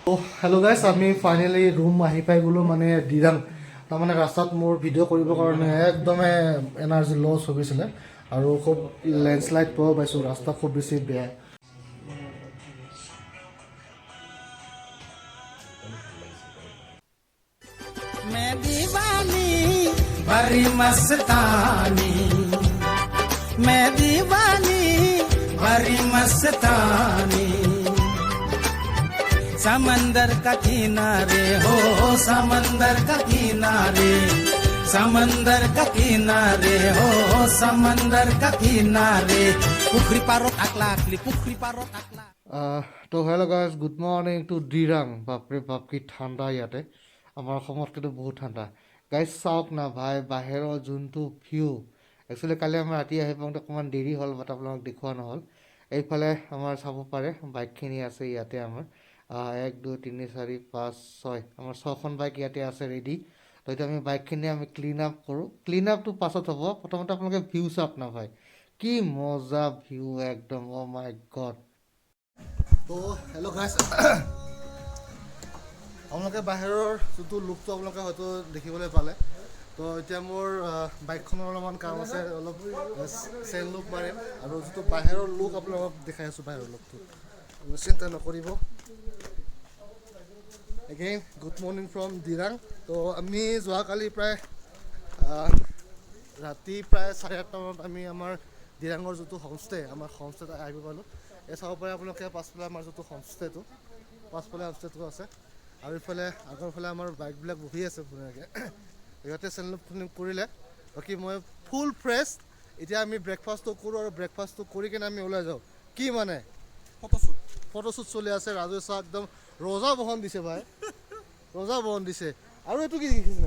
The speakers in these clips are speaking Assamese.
হেল্ল' গাইছ, আমি ফাইনেলি ৰুম আহি পাই গ'লোঁ মানে দিৰাং। তাৰমানে ৰাস্তাত মোৰ ভিডিঅ' কৰিবৰ কাৰণে একদমেই এনাৰ্জি লছ হৈ গৈছিলে আৰু খুব লেণ্ডশ্লাইড পোৱাও পাইছোঁ, ৰাস্তা খুব বেছি বেয়া। मैं दीवानी भरी मस्तानी मैं दीवानी भरी मस्तानी समंदर का किनारे हो समंदर का किनारे समंदर का किनारे हो समंदर का किनारे पुखरी पारो आकला आकली पुखरी पारो आकला। তো hello' guys, good morning to Dirang. বাপৰে বাপ কি ঠাণ্ডা ইয়াতে, আমাৰ অসমত কিন্তু বহুত ঠাণ্ডা। গাইজ চাওক না ভাই, বাহিৰৰ যোনটো ভিউ। একচুৱেলি কালি আমাৰ ৰাতি আহি পাওঁতে অকণমান দেৰি হ'ল, বাট আপোনালোক দেখুওৱা নহ'ল। এইফালে আমাৰ চাব পাৰে বাইকখিনি আছে ইয়াতে আমাৰ 1 2 3 4 5 6 আমাৰ 6খন বাইক ইয়াতে আছে ৰেডি। তো এতিয়া আমি বাইকখিনি ক্লিন আপ কৰোঁ। ক্লিন আপটো পাছত হ'ব, প্ৰথমতে আপোনালোকে ভিউ চাওক না ভাই, কি মজা ভিউ একদম। অ' মাই গড। তো হেল্ল' গাইছ, আপোনালোকে বাহিৰৰ যোনটো লুকটো আপোনালোকে হয়তো দেখিবলৈ পালে। তো এতিয়া মোৰ বাইকখনৰ অলপমান কাম আছে, অলপ চেইন লুক মাৰিম আৰু যিটো বাহিৰৰ লুক আপোনালোকক দেখাই আছোঁ, বাহিৰৰ লুকটো চিন্তা নকৰিব। Again good morning from Dirang. তো আমি যোৱাকালি প্ৰায় ৰাতি প্ৰায় 8:30 মানত আমি আমাৰ দিৰাঙৰ যোনটো হোমষ্টে, আমাৰ হোমষ্টেত আহিব পালোঁ। এই চাব পাৰে আপোনালোকে পাছফালে আমাৰ যোনটো হোমষ্টেটো, পাছফালে হোমষ্টেটো আছে আৰু ইফালে আগৰফালে আমাৰ বাইকবিলাক বহি আছে ধুনীয়াকৈ। সিহঁতে চেনেল কৰিলে। বাকী মই ফুল ফ্ৰেছ। এতিয়া আমি ব্ৰেকফাষ্টটো কৰোঁ আৰু ব্ৰেকফাষ্টটো কৰি কিনে আমি ওলাই যাওঁ। কি মানে ফটোশ্বুট চলি আছে। ৰাজু চাহ একদম ৰজা বহন দিছে ভাই, ৰজা বহন দিছে। আৰু এইটো কি দেখিছে,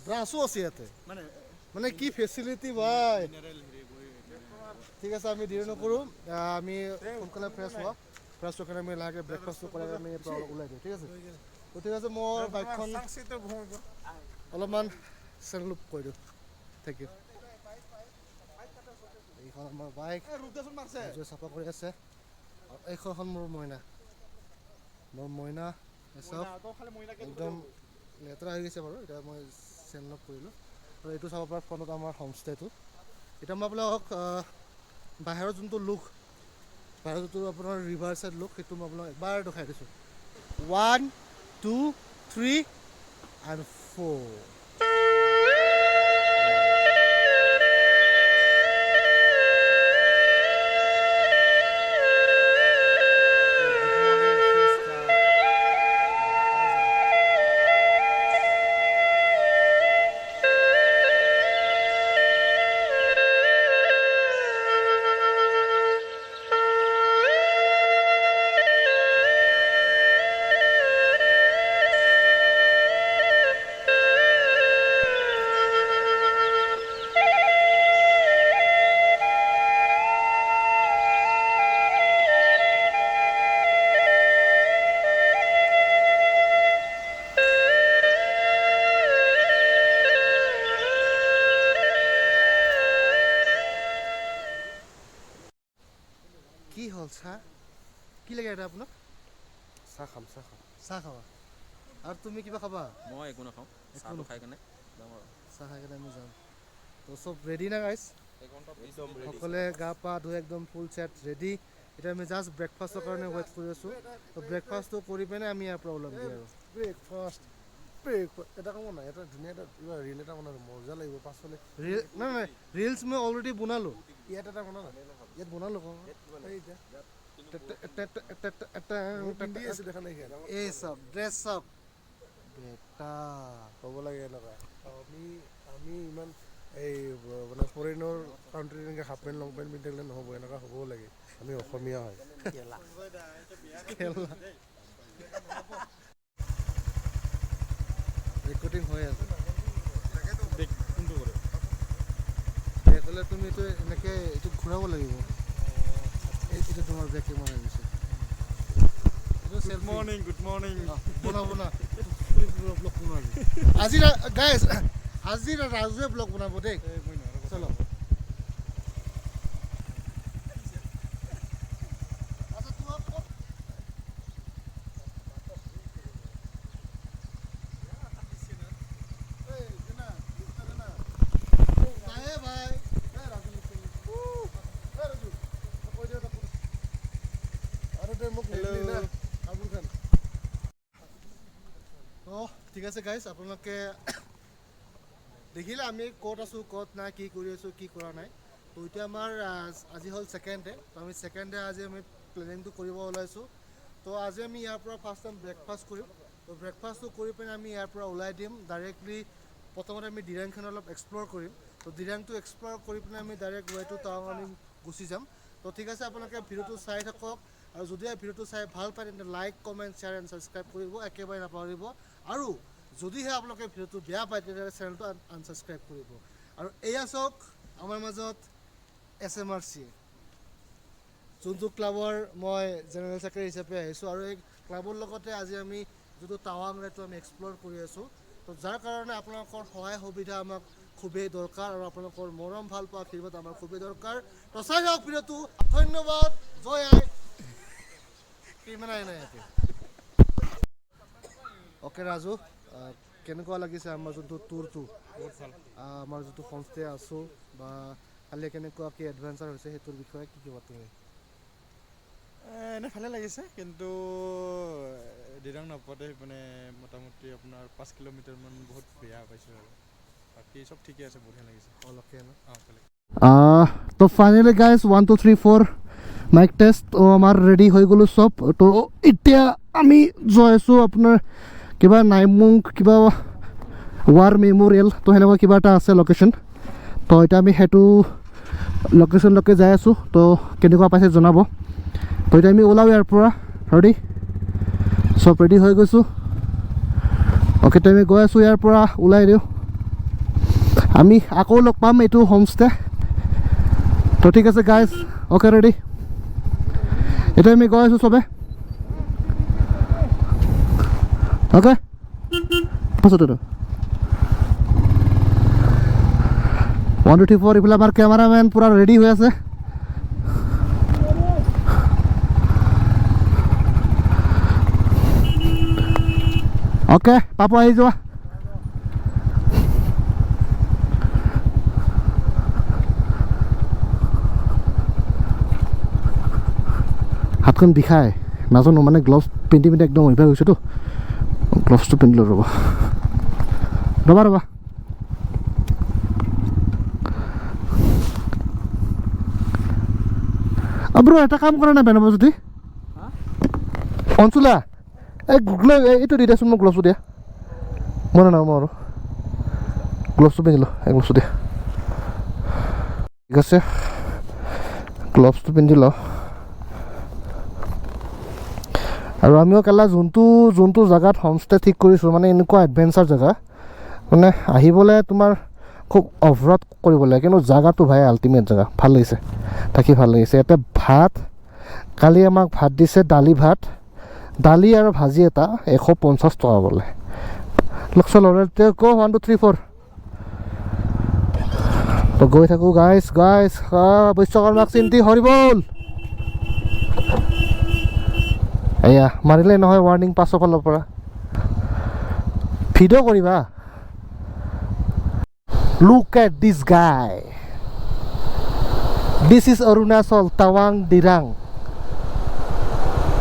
ব্ৰাছো আছে ইয়াতে, মানে কি ফেচিলিটি ভাই। ঠিক আছে, আমি দেৰি নকৰোঁ, আমি সোনকালে ফ্ৰেছ হোৱা, ফ্ৰেছ হৈ কিনে আমি লাহেকৈ ব্ৰেকফাষ্টটো কৰি আমি ওলাই দিওঁ। ঠিক আছে, তো ঠিক আছে, মই বাইকখন অলপমান চেলুপ কৰি দিওঁ। Thank you. এইখন আমাৰ বাইক চাফা কৰি আছে আৰু এইখন মোৰ মইনা, চব একদম লেতেৰা হৈ গৈছে বাৰু। এতিয়া মই চেলুপ কৰিলোঁ আৰু এইটো চাব পৰা ফ্ৰণ্টত আমাৰ হোমষ্টেটো। এতিয়া মই আপোনালোকক বাহিৰৰ যোনটো লুক, বাহিৰৰ যোনটো আপোনাৰ ৰিভাৰ চাইড লুক, সেইটো মই আপোনাক এবাৰ দেখাই দিছোঁ। 1 2 3 and 4। কি হ'ল চাহ, কি লাগে এটা আপোনাক? চাহ খাম, চাহ খাবা আৰু তুমি কিবা খাবা? মই একো নাখাওঁ, চাহটো খাই কেনে যাম আৰু। চাহ খাই কেনে আমি যাম। তো চব ৰেডি না গাইছ? সকলোৱে গা পা ধুই একদম ফুল ছেট ৰেডি। এতিয়া আমি জাষ্ট ব্ৰেকফাষ্টৰ কাৰণে ৱেইট কৰি আছোঁ। তো ব্ৰেকফাষ্টটো কৰি পিনে আমি ইয়াৰ পৰা ওলাম আৰু। ব্ৰেকফাষ্ট এটা কাম নাই, এটা ধুনীয়া এটা কিবা ৰিল এটা বনালোঁ, মজা লাগিব পাছফালে। নাই ৰিলছ মই অলৰেডি বনালোঁ, ইয়াত এটা বনা নাই, ইয়াত বনালোঁ এই চব ড্ৰেছ চব বেটা হ'ব লাগে এনেকুৱা। আমি ইমান এই মানে ফৰেইনৰ কাণ্ট্ৰিত এনেকৈ হাফ পেণ্ট লং পেণ্ট পিন্ধি থাকিলে নহ'ব, এনেকুৱা হ'বও লাগে। আমি অসমীয়া হয়। ৰেকৰ্ডিং হৈ আছে। এইফালে তুমি এইটো এনেকৈ এইটো ঘূৰাব লাগিব। এইটো তোমাৰ বেক কেমেৰা দিছে। Good morning. বনা ব্লগ বনাবি আজি গাইজ, আজি ৰাজুৱে ব্লগ বনাব দেই। চলো মোক নিদিলি না কামৰুল খান ঠিক আছে গাইজ আপোনালোকে দেখিলে আমি ক'ত আছোঁ ক'ত নাই কি কৰি আছোঁ কি কৰা নাই তো এতিয়া আমাৰ আজি হ'ল ছেকেণ্ড ডে তো আমি ছেকেণ্ড ডে আজি আমি প্লেনিংটো কৰিব ওলাইছোঁ তো আজি আমি ইয়াৰ পৰা ফাৰ্ষ্ট টাইম ব্ৰেকফাষ্ট কৰিম তো ব্ৰেকফাষ্টটো কৰি পিনে আমি ইয়াৰ পৰা ওলাই দিম ডাইৰেক্টলি প্ৰথমতে আমি দিৰাংখন অলপ এক্সপ্ল'ৰ কৰিম তো দিৰাংটো এক্সপ্ল'ৰ কৰি পিনে আমি ডাইৰেক্ট ৱে টু টাৱাং আমি গুচি যাম তো ঠিক আছে আপোনালোকে ভিডিঅ'টো চাই থাকক আৰু যদি ভিডিঅ'টো চাই ভাল পায় তেন্তে like comment share and subscribe কৰিব একেবাৰে নাপাহৰিব আৰু যদিহে আপোনালোকে ভিডিঅ'টো বেয়া পায় তেতিয়াহ'লে চেনেলটো আনছাবস্ক্ৰাইব কৰিব আৰু এয়া চাওক আমাৰ মাজত SMRC যোনটো ক্লাবৰ মই জেনেৰেল ছেক্ৰেটাৰী হিচাপে আহিছোঁ আৰু এই ক্লাবৰ লগতে আজি আমি যিটো টাৱাং ৰাইডটো আমি এক্সপ্ল'ৰ কৰি আছোঁ তো যাৰ কাৰণে আপোনালোকৰ সহায় সুবিধা আমাক খুবেই দৰকাৰ আৰু আপোনালোকৰ মৰম ভাল পোৱা আশীৰ্বাদ আমাৰ খুবেই দৰকাৰ তো চাই যাওক ভিডিঅ'টো ধন্যবাদ জয় আই কিমান আই নাই ইয়াতে অ'কে ৰাজু কেনেকুৱা লাগিছে আমাৰ যোনটো টুৰটো বহুত ভাল আমাৰ যোনটো হোমষ্টে আছোঁ বা কালি কেনেকুৱা কি এডভেঞ্চাৰ হৈছে সেইটোৰ বিষয়ে কি কিবা তুমি এনে ভালে লাগিছে কিন্তু দিৰাং নাপাওঁতে মানে মোটামুটি আপোনাৰ 5 কিলোমিটাৰমান বহুত বেয়া পাইছোঁ আৰু বাকী চব ঠিকে আছে বঢ়িয়া লাগিছে অলপকে ন ভালে তো ফাইনেলি গাইজ 1 2 3 4 মাইক টেষ্ট আমাৰ ৰেডি হৈ গ'লো চব তো এতিয়া আমি গৈ আছোঁ আপোনাৰ কিবা নাইমুং কিবা ৱাৰ মেম'ৰিয়েল তো সেনেকুৱা কিবা এটা আছে লোকেশ্যন তো এতিয়া আমি সেইটো লোকেশ্যনলৈকে যাই আছোঁ তো কেনেকুৱা পাইছে জনাব তো এতিয়া আমি ওলাওঁ ইয়াৰ পৰা ৰেডি চব ৰেডি হৈ গৈছোঁ অ'কে তো আমি গৈ আছোঁ ইয়াৰ পৰা ওলাই দিওঁ আমি আকৌ লগ পাম এইটো হোমষ্টে তো ঠিক আছে গাইজ অ'কে ৰেডি এতিয়া আমি গৈ আছোঁ চবে অ'কে পাছত 1 2 3 4 এইফালে আমাৰ কেমেৰামেন পূৰা ৰেডি হৈ আছে অ'কে পাপু আহি যোৱা হাতখন বিষায় নাজানো মানে গ্লভছ পিন্ধি পিন্ধি একদম অভ্যাস হৈছেতো গ্লভছটো পিন্ধিলোঁ ৰ'বা ৰ'বা ব্ৰ এটা কাম কৰা নাই বেনাব যদি অঞ্চলা এই এইটো দি দিয়াচোন মোক গ্লভছটো দিয়া মই নাই মই আৰু গ্লভছটো পিন্ধিলোঁ এই গ্লভছটো দিয়া ঠিক আছে গ্লভছটো পিন্ধি লওঁ আৰু আমিও কেলা যোনটো জেগাত হোমষ্টে ঠিক কৰিছোঁ মানে এনেকুৱা এডভেঞ্চাৰ জেগা মানে আহিবলৈ তোমাৰ খুব অফৰোড কৰিব লাগে কিন্তু জেগাটো ভাই আল্টিমেট জেগা ভাল লাগিছে থাকি ভাল লাগিছে ইয়াতে ভাত কালি আমাক ভাত দিছে দালি আৰু ভাজি এটা 150 টকা বোলে চল ক 1 2 3 4 তো গৈ থাকোঁ গাইজ বিশ্বকৰ্মাক চিন্তি হৰিবল এয়া মাৰিলে নহয় ৱাৰ্ণিং পাছৰ ফালৰ পৰা ভিডিঅ' কৰিবা লুক এট দিছ গাই দিছ ইজ অৰুণাচল টাৱাং দিৰাং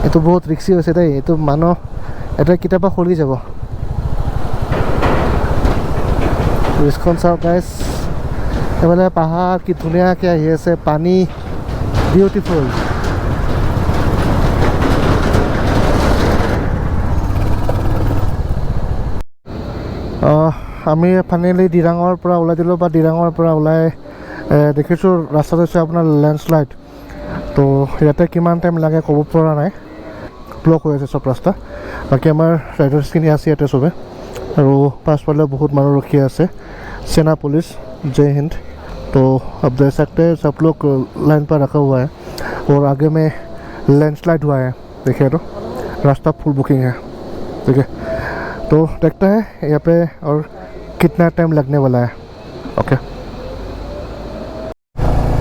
এইটো বহুত ৰিক্সি হৈছে দেই এইটো মানুহ এটা কেতিয়াবা খলি যাব ৰিস্কখন চাওক গাইজ এইফালে পাহাৰ কি ধুনীয়াকৈ আহি আছে পানী বিউটিফুল আমি ফাইনেলি দিৰাঙৰ পৰা ওলাই দিলোঁ বা দিৰাঙৰ পৰা ওলাই দেখিছোঁ ৰাস্তাটো হৈছে আপোনাৰ লেণ্ডশ্লাইড তো ইয়াতে কিমান টাইম লাগে ক'ব পৰা নাই ব্লক হৈ আছে চব ৰাস্তা বাকী আমাৰ ৰাইডাৰ্ছখিনি আছে ইয়াতে চবে আৰু পাছফালে বহুত মানুহ ৰখি আছে सेना पुलिस जय हिंद। तो अब देख सकते हैं सब लोग लाइन पर रखा हुआ है और आगे में लैंडस्लाइड हुआ है, देखिए तो रास्ता फुल बुकिंग है, ठीक है। तो देखते हैं यहाँ पे और कितना टाइम लगने वाला है। ओके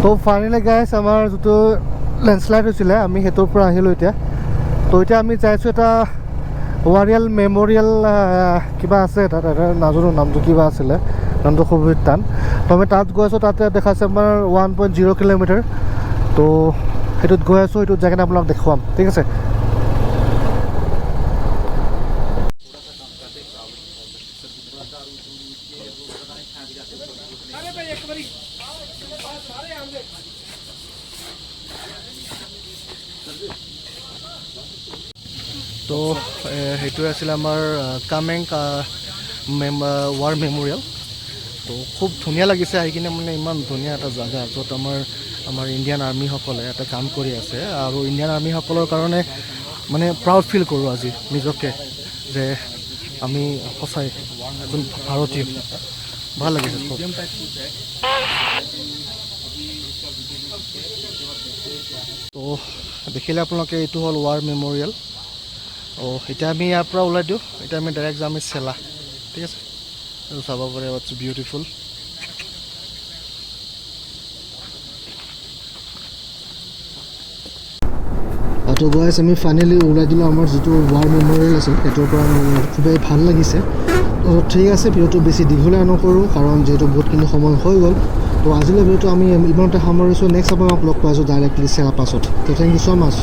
तो फाइनली गाइस আমাৰ যেটো লেন্ডস্লাইড হৈছিল আমি হেতৰ পৰা আহিলো এতিয়া। তো এতিয়া আমি যাইছো এটা ওয়াৰিয়াল মেমোৰিয়েল কিবা আছে তাত নাজানো নামটো কিবা আছিলে, নামটো খুব টান। তো আমি তাত গৈ আছো, তাতে দেখাইছে আমাৰ 1.0 কিলোমিটাৰ। তো সেইটোত গৈ আছো, সেইটোত জেগাত আপোনাক দেখুৱাম, ঠিক আছে। সেইটোৱে আছিলে আমাৰ কামেং ৱাৰ মেম'ৰিয়েল। তো খুব ধুনীয়া লাগিছে আহি কিনে, মানে ইমান ধুনীয়া এটা জেগা য'ত আমাৰ ইণ্ডিয়ান আৰ্মিসকলে এটা কাম কৰি আছে, আৰু ইণ্ডিয়ান আৰ্মিসকলৰ কাৰণে মানে প্ৰাউড ফিল কৰোঁ আজি নিজকে, যে আমি সঁচাই এজন ভাৰতীয়। ভাল লাগিছে খুব। তো দেখিলে আপোনালোকে এইটো হ'ল ৱাৰ মেম'ৰিয়েল। এতিয়া আমি ইয়াৰ পৰা ওলাই দিওঁ, এতিয়া আমি ডাইৰেক্ট যাম চেলা। ঠিক আছে, চাব পাৰে, ইটছ বিউটিফুল। তো গাইজ আমি ফাইনেলি ওলাই দিলোঁ আমাৰ যিটো ৱাৰ মেম'ৰিয়েল আছিল, সেইটোৰ পৰা খুবেই ভাল লাগিছে। ঠিক আছে, ভিডিঅ'টো বেছি দীঘলীয়া নকৰোঁ, কাৰণ যিহেতু বহুতখিনি সময় হৈ গ'ল। তো আজিলৈ ভিডিঅ'টো আমি ইমানতে সামৰিছোঁ। নেক্সট আপোনাক লগ পাইছোঁ ডাইৰেক্টলি চেলা পাছত। তো থেংক ইউ ছ' মাছ।